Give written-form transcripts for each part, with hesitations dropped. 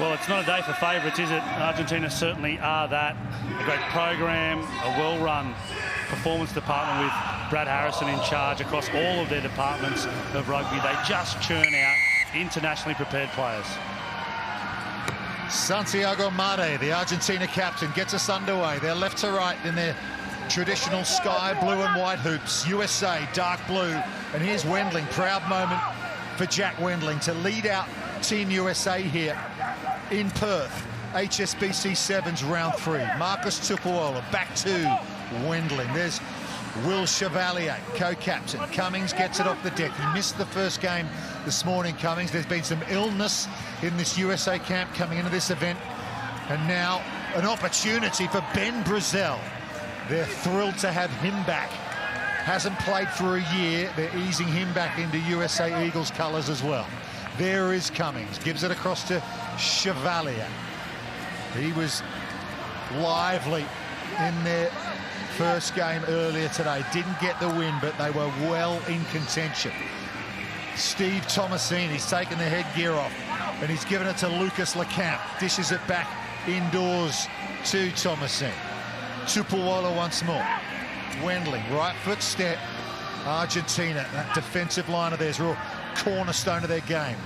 Well, it's not a day for favourites, is it? Argentina certainly are that. A great program, a well-run performance department with Brad Harrison in charge across all of their departments of rugby. They just churn out internationally prepared players. Santiago Mare, the Argentina captain, gets us underway. They're left to right in their traditional sky blue and white hoops. USA, dark blue. And here's Wendling. Proud moment for Jack Wendling to lead out Team USA here in Perth. HSBC Sevens round 3. Marcus Tupuola back to Wendling. There's Will Chevalier, co-captain. Cummings gets it off the deck. He missed the first game this morning, Cummings. There's been some illness in this USA camp coming into this event. And now an opportunity for Ben Brazel. They're thrilled to have him back. Hasn't played for a year. They're easing him back into USA Eagles colours as well. There is Cummings. Gives it across to Chevalier. He was lively in their first game earlier today. Didn't get the win, but they were well in contention. Steve Tomasini's taken the headgear off, and he's given it to Lucas Lecamp. Dishes it back indoors to Tomasini. Tupuola once more. Wendling, right foot step. Argentina, that defensive line of theirs, real cornerstone of their game.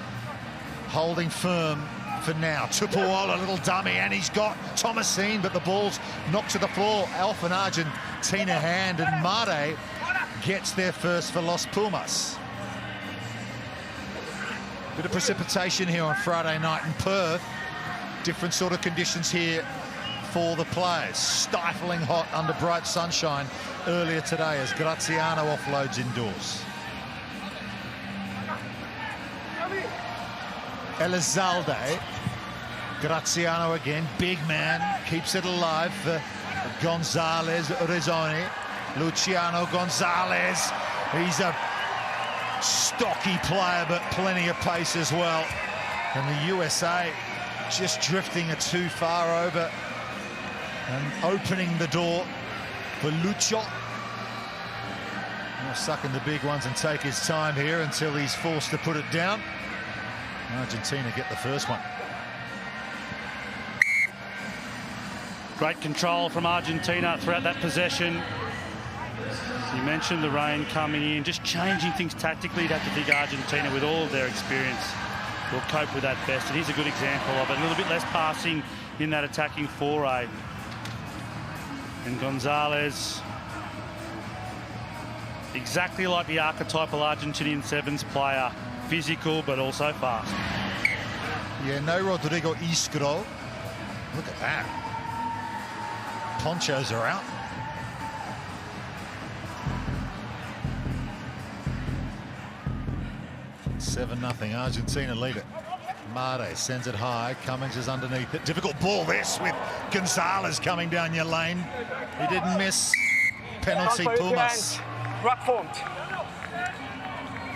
Holding firm for now. Tupuola, a little dummy, and he's got Tomasini, but the ball's knocked to the floor. Off an Argentina hand, and Mare gets there first for Los Pumas. Bit of precipitation here on Friday night in Perth. Different sort of conditions here for the players. Stifling hot under bright sunshine earlier today as Graziano offloads indoors. Elizalde. Graziano again, big man, keeps it alive for Gonzalez Rizzoni. Luciano Gonzalez. He's a stocky player, but plenty of pace as well. And the USA just drifting it too far over and opening the door for Lucho. He'll suck in the big ones and take his time here until he's forced to put it down. Argentina get the first one. Great control from Argentina throughout that possession. You mentioned the rain coming in, just changing things tactically. You'd have to think Argentina, with all of their experience, will cope with that best. And here's a good example of it. A little bit less passing in that attacking foray. And Gonzalez, exactly like the archetypal Argentinian sevens player, physical but also fast. Yeah, no Rodrigo Iskro. Look at that. Ponchos are out. Seven 0 Argentina lead it. Mare sends it high. Cummings is underneath it. Difficult ball this with Gonzalez coming down your lane. He didn't miss. Penalty Pumas.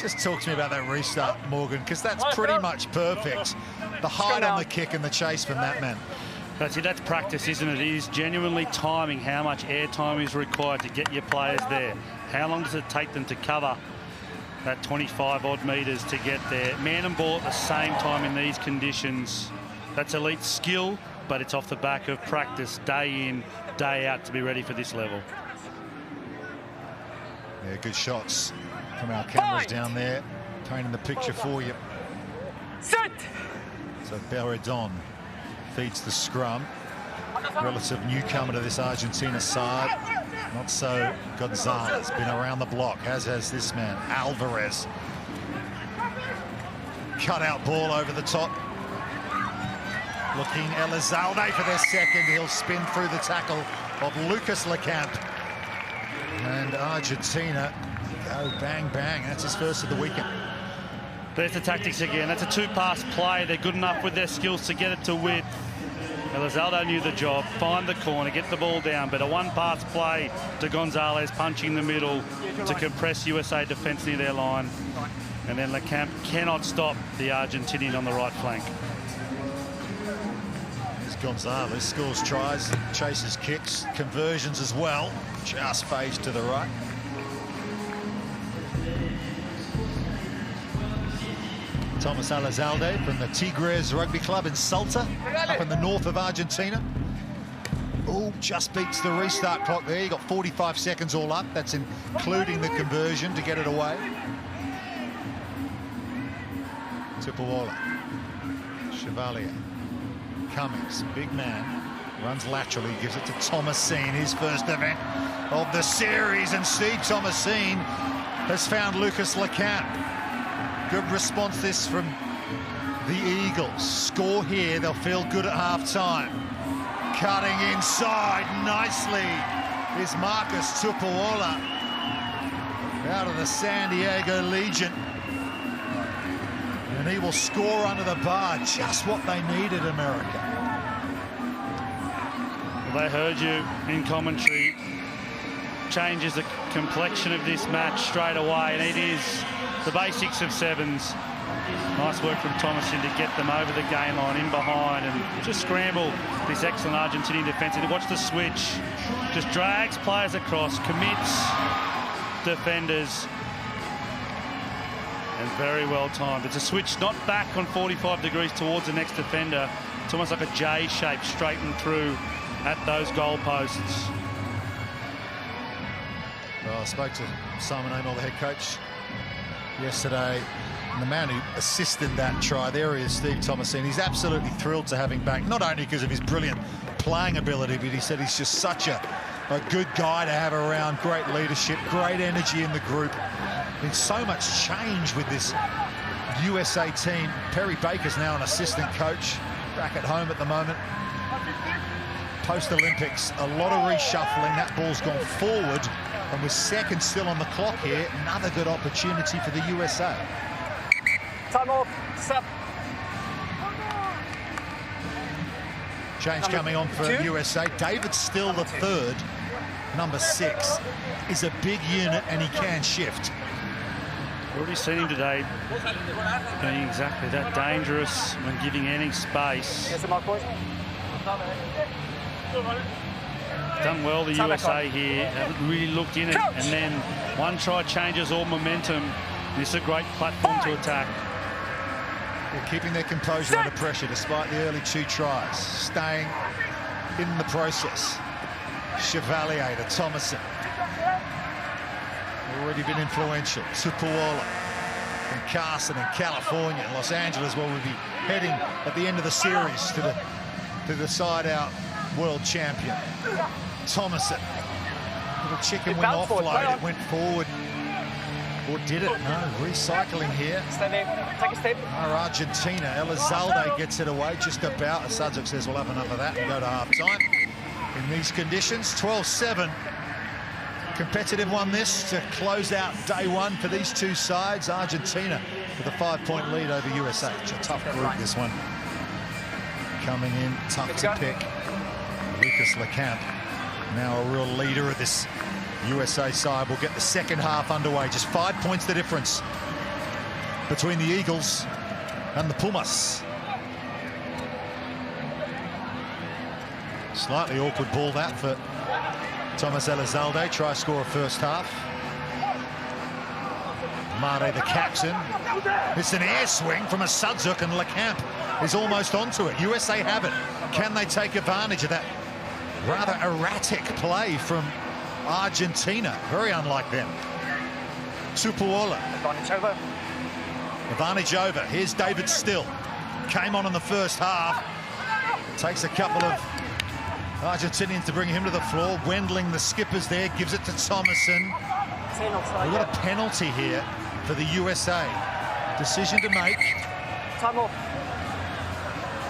Just talk to me about that restart, Morgan, because that's pretty much perfect. The height on the kick and the chase from that man. That's it, that's practice, isn't it? It is genuinely timing how much air time is required to get your players there. How long does it take them to cover that 25 odd metres to get there? Man and ball at the same time in these conditions. That's elite skill, but it's off the back of practice day in, day out to be ready for this level. Yeah, good shots from our cameras down there, painting the picture for you. Sit. So Berredon feeds the scrum. Relative newcomer to this Argentina side. Not so Gonzalez, been around the block, as has this man, Alvarez. Cut out ball over the top. Looking Elizalde for their second. He'll spin through the tackle of Lucas Lecamp. And Argentina go bang, bang. That's his first of the weekend. There's the tactics again. That's a two-pass play. They're good enough with their skills to get it to width. Elizalde knew the job. Find the corner, get the ball down. But a one-pass play to Gonzalez, punching the middle to compress USA defence near their line. And then Lecamp cannot stop the Argentinian on the right flank. Here's Gonzalez, scores tries, chases kicks, conversions as well. Just fades to the right. Thomas Elizalde from the Tigres Rugby Club in Salta, up in the north of Argentina. Oh, just beats the restart clock there. You got 45 seconds all up. That's including the conversion to get it away. Tupuola, Chevalier, Cummings, big man, runs laterally, gives it to Thomasine, his first event of the series, and Steve Thomasine has found Lucas Lecamp. Good response this from the Eagles. Score here, they'll feel good at half-time. Cutting inside nicely is Marcus Tupuola out of the San Diego Legion. And he will score under the bar, just what they needed, America. Well, they heard you in commentary. Changes the complexion of this match straight away, and it is the basics of sevens. Nice work from Thomason to get them over the game line, in behind, and just scramble this excellent Argentinian defence. And watch the switch. Just drags players across, commits defenders, and very well timed. It's a switch not back on 45 degrees towards the next defender. It's almost like a J shape straightened through at those goalposts. Well, I spoke to Simon Amell, the head coach, yesterday. And the man who assisted that try, there he is, Steve Thomasine. He's absolutely thrilled to have him back, not only because of his brilliant playing ability, but he said he's just such a good guy to have around. Great leadership, great energy in the group. Been so much change with this USA team. Perry Baker's now an assistant coach, back at home at the moment. Post-Olympics, a lot of reshuffling. That ball's gone forward, and with seconds still on the clock here, another good opportunity for the USA. Time off. Stop. Change coming on for USA. David Still, the third, number 6, is a big unit, and he can shift. Already seen him today being exactly that dangerous when giving any space. Done well, the USA here. Haven't really looked in it, and then one try changes all momentum. This is a great platform to attack. They're keeping their composure under pressure despite the early 2 tries. Staying in the process. Chevalier to Thomason. Already been influential. Tupuola from Carson in California, Los Angeles, where we'll be heading at the end of the series to decide our world champion. Thomason. Little chicken wing offload. It went forward. Or did it? No, recycling here. Stay there. Take a step. Our Argentina, Elizalde gets it away just about. Sadzuk says we'll have enough of that and go to half-time. In these conditions, 12-7. Competitive one this to close out day one for these two sides. Argentina with a 5-point lead over USA. It's a tough group, this one. Coming in, tough to pick. Lucas Lecamp, now a real leader of this USA side. Will get the second half underway. Just 5 points the difference between the Eagles and the Pumas. Slightly awkward ball that for Thomas Elizalde. Try score first half. Mare the captain. It's an air swing from a Sadzuk, and Lecamp is almost onto it. USA have it. Can they take advantage of that rather erratic play from Argentina? Very unlike them. Tupuola. Advantage over. Advantage over. Here's David Still. Came on in the first half. Takes a couple of Argentinians to bring him to the floor. Wendling, the skipper's there, gives it to Thomason. We've got a penalty here for the USA. Decision to make. Time off.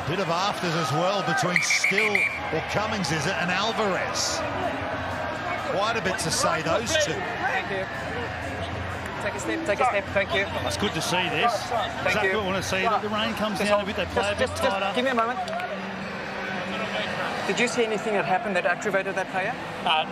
Bit of afters as well between Still, or Cummings is it, and Alvarez. Quite a bit to say, those two. Thank you. Take a step, take a step, thank you. It's good to see this. Exactly what I want to see. The rain comes down a bit, they play a bit tighter. Just give me a moment. Did you see anything that happened that aggravated that player?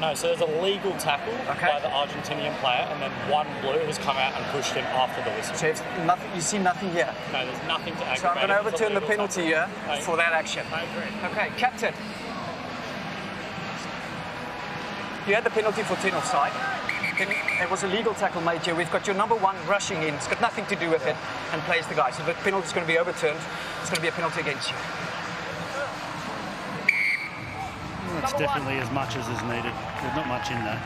No, so there's a legal tackle by the Argentinian player, and then one blue has come out and pushed him after the whistle. So nothing, you see nothing here? No, there's nothing to aggravate. So I'm going to overturn the penalty here for that action. I agree. Okay, captain. You had the penalty for 10 offside. It was a legal tackle made here. We've got your number 1 rushing in. It's got nothing to do with it, and plays the guy. So the penalty is going to be overturned. It's going to be a penalty against you. It's definitely as much as is needed. There's not much in that.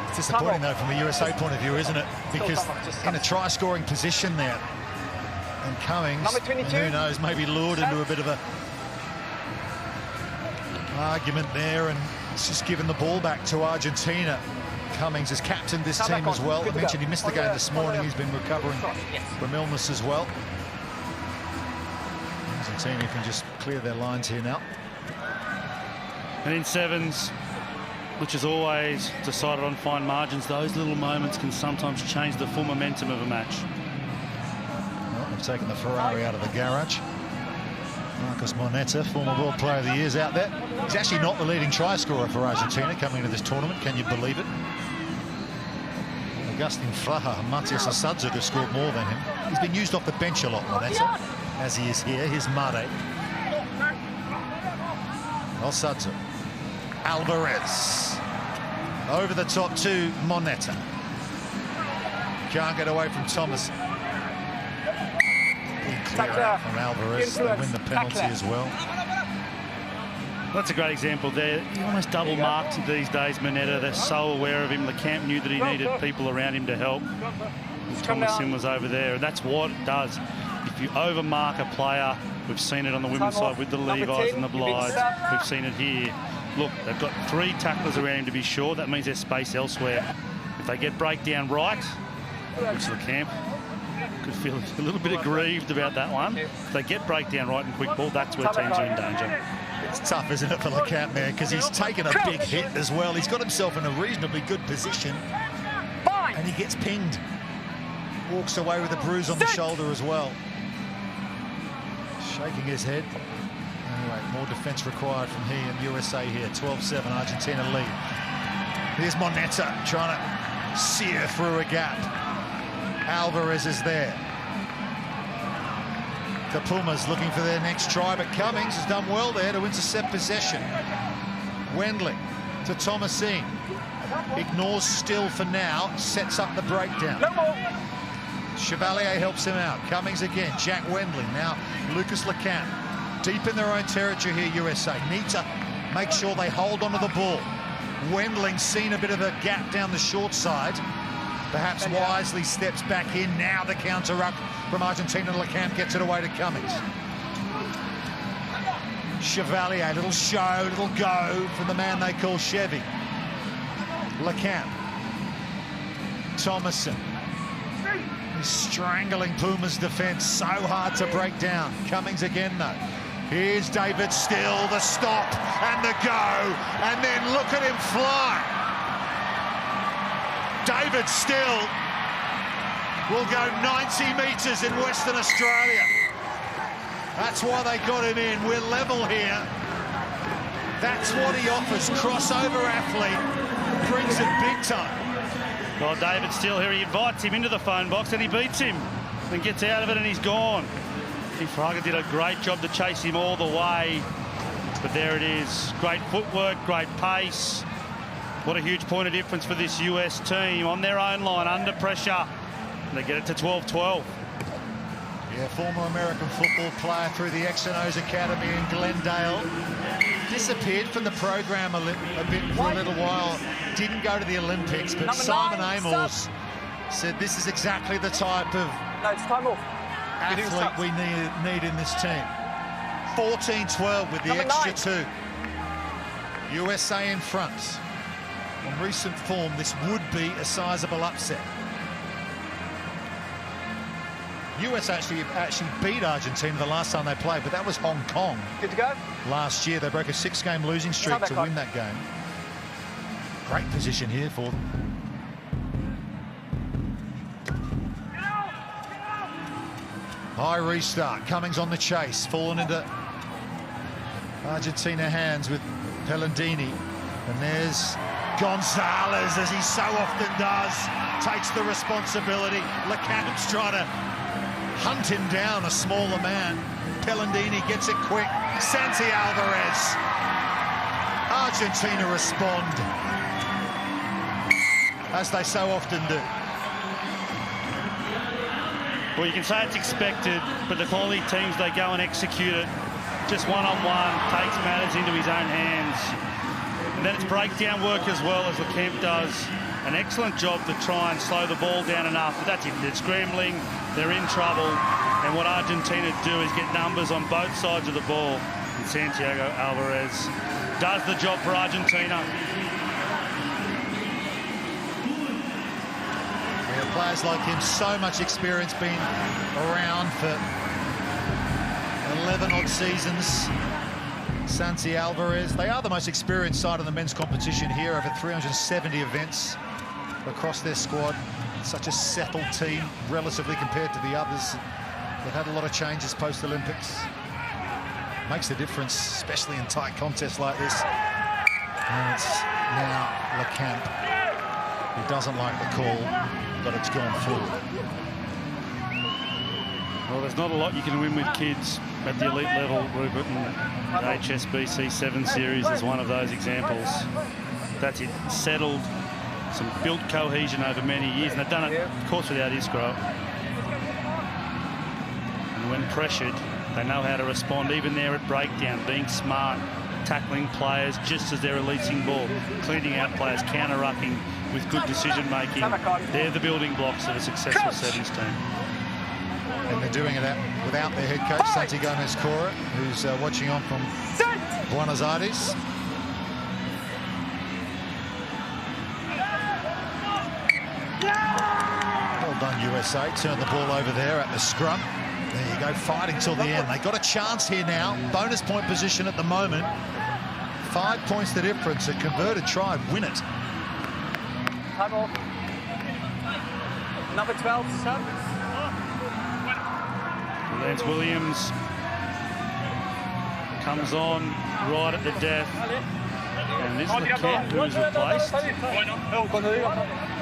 It's disappointing, though, from a USA point of view, isn't it? Because in a try-scoring position there. And Cummings, number 22. who knows, maybe lured into a bit of a argument there, and it's just given the ball back to Argentina. Cummings has captained this team as well. I mentioned he missed the game this morning. He's been recovering from illness as well. Argentina can just clear their lines here now. And in sevens, which is always decided on fine margins, those little moments can sometimes change the full momentum of a match. Well, they've taken the Ferrari out of the garage. Marcos Moneta, former World Player of the Year, is out there. He's actually not the leading try scorer for Argentina coming into this tournament. Can you believe it? Agustin Fraha and Matias Osadze have scored more than him. He's been used off the bench a lot, Moneta, as he is here. Here's Made. Osadze. Alvarez. Over the top to Moneta. Can't get away from Thomas. Clear out from Alvarez. They win the penalty as well. That's a great example there. He almost double marked these days, Moneta. They're so aware of him. The camp knew that he needed people around him to help. Thomasin was over there, and that's what it does. If you overmark a player, we've seen it on the women's side with the Levis and the Blythes. We've seen it here. Look, they've got 3 tacklers around him to be sure. That means there's space elsewhere. If they get breakdown right, which the camp could feel a little bit aggrieved about that one. If they get breakdown right and quick ball, that's where teams are in danger. It's tough, isn't it, for LeCamp there, because he's taken a big hit as well. He's got himself in a reasonably good position, and he gets pinged. Walks away with a bruise on the shoulder as well. Shaking his head. Anyway, more defence required from he and USA here. 12-7, Argentina lead. Here's Moneta trying to sear through a gap. Alvarez is there. The Pumas looking for their next try, but Cummings has done well there to intercept possession. Wendling to Thomasin. Ignores still for now, sets up the breakdown. No more. Chevalier helps him out. Cummings again. Jack Wendling. Now Lucas LeCamp. Deep in their own territory here, USA. Need to make sure they hold onto the ball. Wendling seen a bit of a gap down the short side. Perhaps wisely steps back in. Now the counter-up from Argentina. LeCamp gets it away to Cummings. Chevalier, little show, little go from the man they call Chevy. LeCamp. Thomasin. He's strangling Puma's defence. So hard to break down. Cummings again, though. Here's David Still, the stop and the go. And then look at him fly. David Still will go 90 metres in Western Australia. That's why they got him in. We're level here. That's what he offers. Crossover athlete. Brings it big time. Well, David Still here, he invites him into the phone box and he beats him and gets out of it and he's gone. Fraga did a great job to chase him all the way. But there it is. Great footwork, great pace. What a huge point of difference for this US team on their own line, under pressure. And they get it to 12-12. Yeah, former American football player through the X&O's Academy in Glendale. Disappeared from the program a bit for a little while. Didn't go to the Olympics, but Simon Amels said this is exactly the type of athlete we need in this team. 14-12 with the extra 2. USA in front. On recent form, this would be a sizable upset. US actually beat Argentina the last time they played, but that was Hong Kong. Good to go. Last year, they broke a 6-game losing streak to win that game. Great position here for them. High restart. Cummings on the chase. Fallen into Argentina hands with Pellandini. And there's Gonzalez, as he so often does. Takes the responsibility. LeCamp's trying to hunt him down, a smaller man. Pellandini gets it quick. Santi Alvarez. Argentina respond. as they so often do. Well, you can say it's expected, but the quality teams, they go and execute it. Just one-on-one, takes matters into his own hands. And then it's breakdown work as well, as LeCamp does an excellent job to try and slow the ball down enough. But that's it. They're scrambling, they're in trouble. And what Argentina do is get numbers on both sides of the ball. And Santiago Alvarez does the job for Argentina. Yeah, players like him, so much experience, being around for 11 odd seasons. Santi Alvarez, they are the most experienced side in the men's competition here, over 370 events across their squad. Such a settled team, relatively compared to the others. They've had a lot of changes post-Olympics. Makes a difference, especially in tight contests like this. And it's now LeCamp, who doesn't like the call, but it's gone forward. Well, there's not a lot you can win with kids at the elite level, Rupert, and the HSBC 7 Series is one of those examples. That's it, settled, some built cohesion over many years, and they've done it, of course, without Isgro. And when pressured, they know how to respond, even there at breakdown, being smart, tackling players just as they're releasing ball, cleaning out players, counter-rucking with good decision-making. They're the building blocks of a successful sevens team. And they're doing it without their head coach, Santi Gomez-Cora, who's watching on from Buenos Aires. Well done, USA. Turn the ball over there at the scrum. There you go, fighting till the end. They got a chance here now. Bonus point position at the moment. 5 points the difference. A converted try, win it. Time off. Number 12, sir. Lance Williams comes on right at the death. And this is LeCamp who is replaced.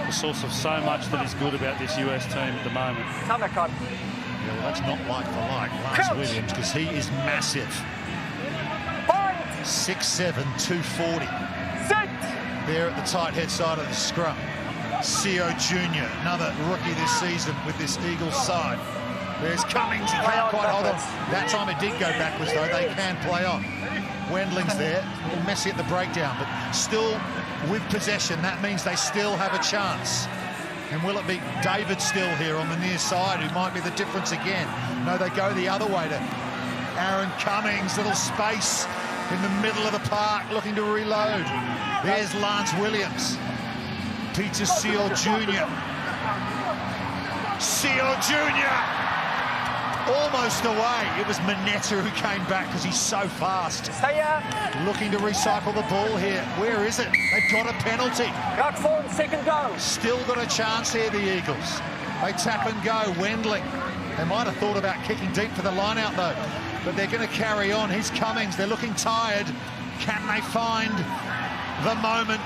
A source of so much that is good about this US team at the moment. Yeah, well, that's not like for like Lance Williams, because he is massive. 6'7", 240. There at the tight head side of the scrum. Sio Jr., another rookie this season with this Eagles side. There's Cummings, he can't quite hold on. That time it did go backwards though, they can play on. Wendling's there, a little messy at the breakdown, but still with possession, that means they still have a chance. And will it be David Still here on the near side, who might be the difference again? No, they go the other way to Aaron Cummings, little space in the middle of the park, looking to reload. There's Lance Williams. Peter Seal Jr. Seal Jr. almost away. It was Mineta who came back because he's so fast. Looking to recycle the ball here. Where is it? They've got a penalty. Got 4 second go. Still got a chance here, the Eagles. They tap and go. Wendling. They might have thought about kicking deep for the line out though, but they're going to carry on. Here's Cummings. They're looking tired. Can they find the moment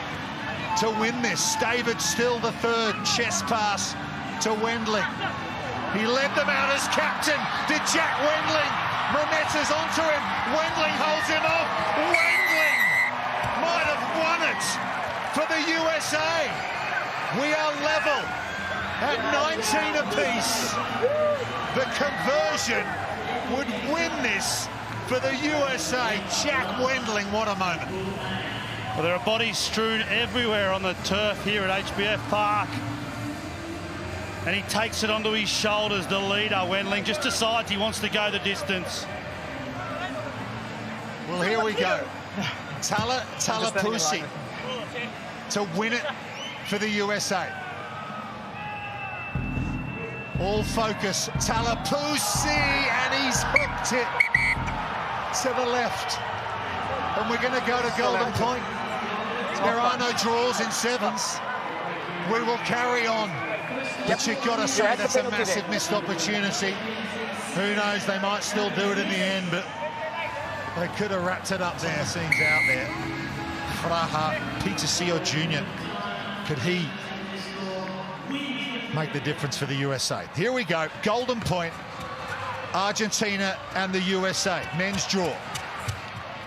to win this? David Still, the third chest pass to Wendling. He led them out as captain. Did Jack Wendling? Mineta's onto him. Wendling holds him off. Wendling might have won it for the USA. We are level at 19 apiece. The conversion would win this for the USA. Jack Wendling, what a moment. Well, there are bodies strewn everywhere on the turf here at HBF Park. And he takes it onto his shoulders, the leader, Wendling, just decides he wants to go the distance. Well, here we go. Talapoosi to win it for the USA. All focus, Talapoosi, and he's hooked it to the left. And we're going to go to golden point. There are no draws in sevens. We will carry on. But you've got to say that's a massive missed opportunity. Who knows, they might still do it in the end, but they could have wrapped it up there. Scenes out there. Fraha, Peter Seal Jr. Could he make the difference for the USA? Here we go, golden point. Argentina and the USA, men's draw.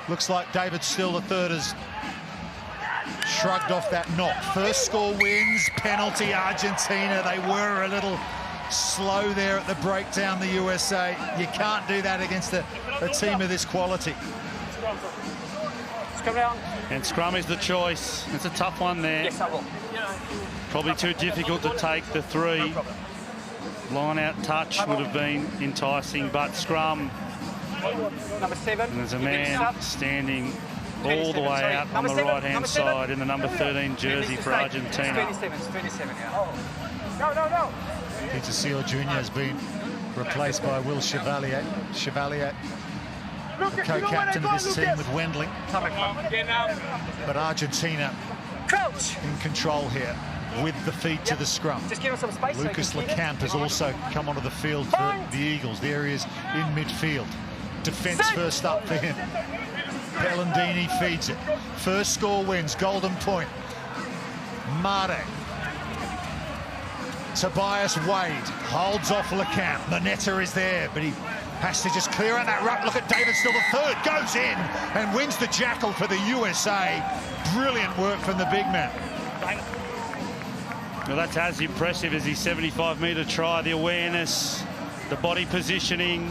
Looks like David Still, the third, has shrugged off that knock. First score wins, penalty Argentina. They were a little slow there at the breakdown, the USA. You can't do that against a team of this quality. Come down. And scrum is the choice. It's a tough one there. Yes, I will. Probably too difficult to take the 3. Line-out touch would have been enticing, but scrum. Number 7. And there's a man standing all the way out on the right-hand side in the number 13 jersey for Argentina. It's 27, yeah. No. Peter Seal Jr. has been replaced by Will Chevalier. The co-captain of this team with Wendling. But Argentina in control here with the feed to the scrum. Just give us some space. Lucas Lecamp has also come onto the field for the Eagles. There he is in midfield. Defence first up for him. Bellandini feeds it. First score wins. Golden point. Mare. Tobias Wade holds off Lecamp. Moneta is there, but he has to just clear out that ruck. Look at David, still the third. Goes in and wins the jackal for the USA. Brilliant work from the big man. Well, that's as impressive as his 75-metre try. The awareness, the body positioning,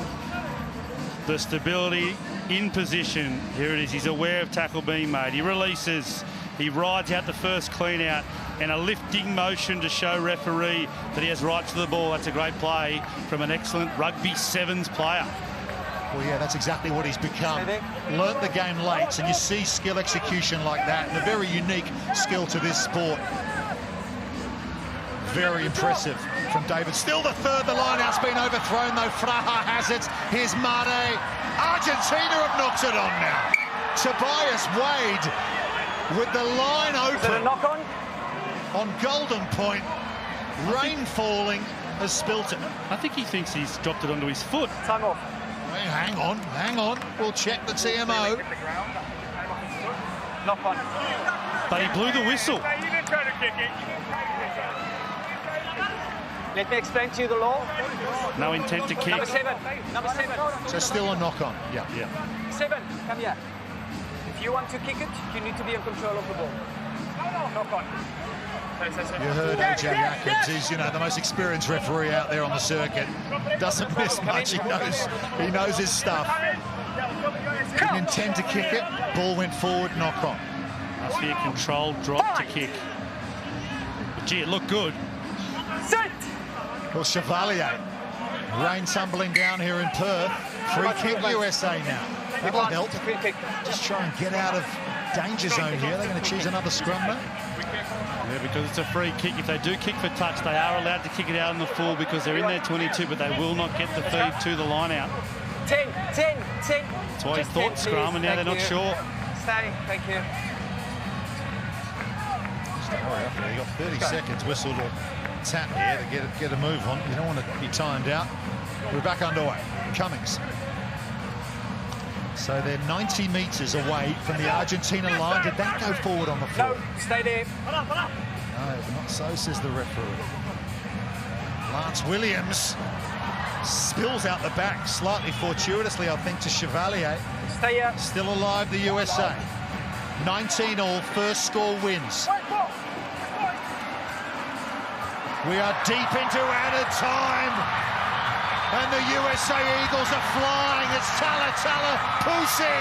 the stability in position. Here it is. He's aware of tackle being made. He releases. He rides out the first clean out and a lifting motion to show referee that he has rights to the ball. That's a great play from an excellent rugby sevens player. Well, yeah, that's exactly what he's become. Learnt the game late, and you see skill execution like that, and a very unique skill to this sport. Very impressive from David. Still the third. The line-out's been overthrown, though. Fraha has it. Here's Mare. Argentina have knocked it on now. Tobias Wade with the line open. Is it a knock-on? On Golden Point. Rain falling has spilt it. I think he thinks he's dropped it onto his foot. Time off. Well, hang on. We'll check the TMO. Knock on. But he blew the whistle. Let me explain to you the law. No intent to kick. Number 7. So still a knock-on. Yeah. 7, come here. If you want to kick it, you need to be in control of the ball. Knock on. You heard AJ Jacobs. He's, the most experienced referee out there on the circuit. Doesn't miss much. He knows his stuff. Didn't intend to kick it. Ball went forward, knock on. Must be a controlled drop to kick. But gee, it looked good. Set! Well, Chevalier. Rain tumbling down here in Perth. Free kick USA now. That'll help. Just try and get out of danger zone here. They're going to choose another scrum now. Yeah, because it's a free kick. If they do kick for touch, they are allowed to kick it out in the full because they're in their 22, but they will not get the feed to the line out. 10. That's why he thought scrum, and now they're not sure. Stay, thank you. Don't worry, you've got 30 seconds whistle to tap here to get a move on. You don't want to be timed out. We're back underway. Cummings. So they're 90 metres away from the Argentina line. Did that go forward on the floor? No, stay there. No, not so, says the referee. Lance Williams spills out the back, slightly fortuitously, I think, to Chevalier. Stay here. Still alive, the USA. 19-all, first score wins. We are deep into added time. And the USA Eagles are flying. It's Talapousi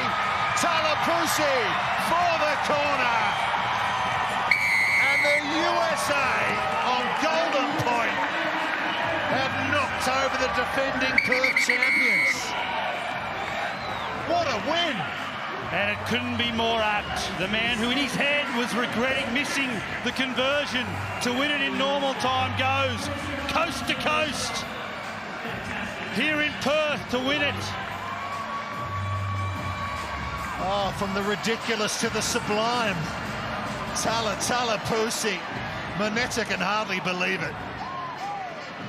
for the corner. And the USA on Golden Point have knocked over the defending Perth champions. What a win. And it couldn't be more apt. The man who in his head was regretting missing the conversion to win it in normal time goes coast to coast here in Perth to win it. Oh, from the ridiculous to the sublime. Talapousi. Moneta can hardly believe it.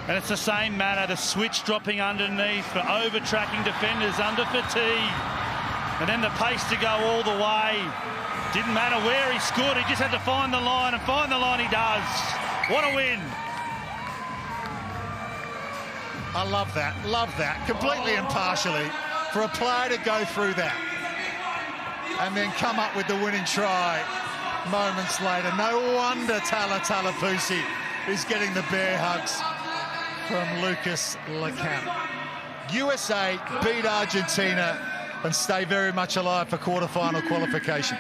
And it's the same manner, the switch dropping underneath for over-tracking defenders under fatigue. And then the pace to go all the way. Didn't matter where he scored, he just had to find the line, and find the line he does. What a win. I love that, completely impartially, for a player to go through that and then come up with the winning try. moments later. No wonder Talatapusi is getting the bear hugs from Lucas Lecamp. USA beat Argentina and stay very much alive for quarterfinal qualification.